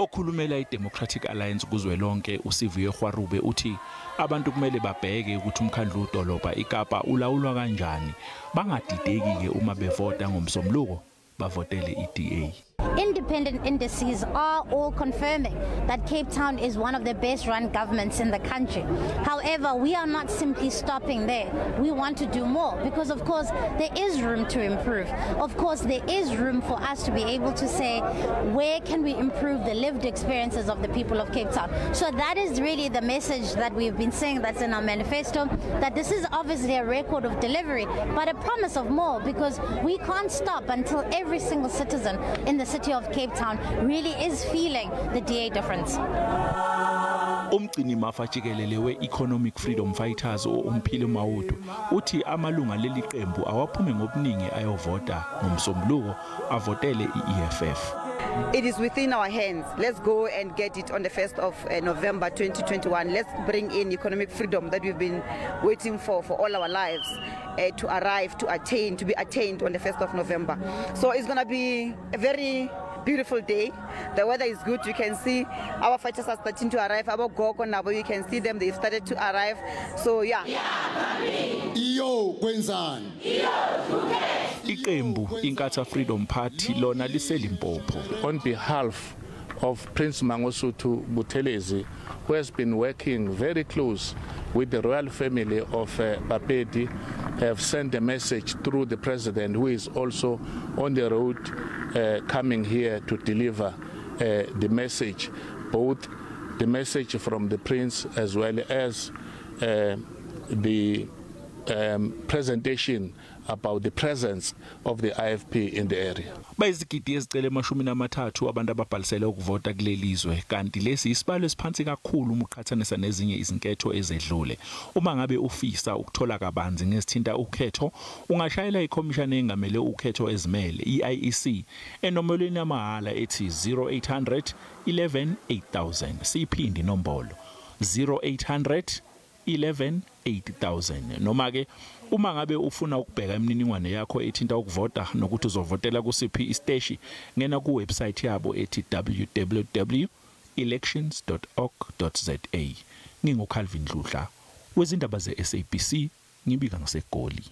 Okhulumela iDemocratic Alliance kuzwelonke uSiviwe Khwarube uthi abantu kumele babheke ukuthi umkhandlu udolobha iKapa ulawulwa kanjani bangadideki ke uma bevota ngomsombuluko bavotele iDA. Independent indices are all confirming that Cape Town is one of the best run governments in the country. However, we are not simply stopping there. We want to do more because, of course, there is room to improve. Of course, there is room for us to be able to say, where can we improve the lived experiences of the people of Cape Town? So that is really the message that we've been saying that's in our manifesto, that this is obviously a record of delivery, but a promise of more, because we can't stop until every single citizen in the city of Cape Town really is feeling the DA difference. Umgcini mafa jikelele we-Economic Freedom Fighters uMphile Mawudu uthi amalunga leli qembu awaphume ngobuningi ayovota ngomsombuluko avotele i-EFF. It is within our hands. Let's go and get it on the 1st of November 2021. Let's bring in economic freedom that we've been waiting for all our lives to arrive, to be attained on the 1st of November. So it's going to be a very beautiful day. The weather is good. You can see our fighters are starting to arrive. Our Goko now, you can see them. They've started to arrive. So yeah. Iqembu Inkatha Freedom Party lona liselimpopo. On behalf of Prince Mangosuthu Buthelezi, who has been working very close with the royal family of Bapedi, have sent a message through the president, who is also on the road coming here to deliver the message, both the message from the prince as well as the presentation about the presence of the IFP in the area. Bayizigidi ezicele 30 abantu ababhalisele ukuvota kulelizwe, kanti lesi isibalo esiphansi kakhulu umqhathanisa nezinye izinketho ezedlule. Uma ngabe ufisa ukuthola kabanzi ngesithinta ukhetho, ungashayela ikhomishana engamele ukhetho ezimele iIEC enomolweni yamahala ethi 0800 11 8000. Siphindi nombolo 0800 11 8000. Noma ke uma ngabe ufuna ukubheka imininingwane yakho ethinta ukuvota nokuthi uzovotela kusiphi isteshi, ngena ku website yabo ethi www.elections.org.za. Ngingu Calvin Dludla wezindaba ze SABC, ngibika ngaseGoli.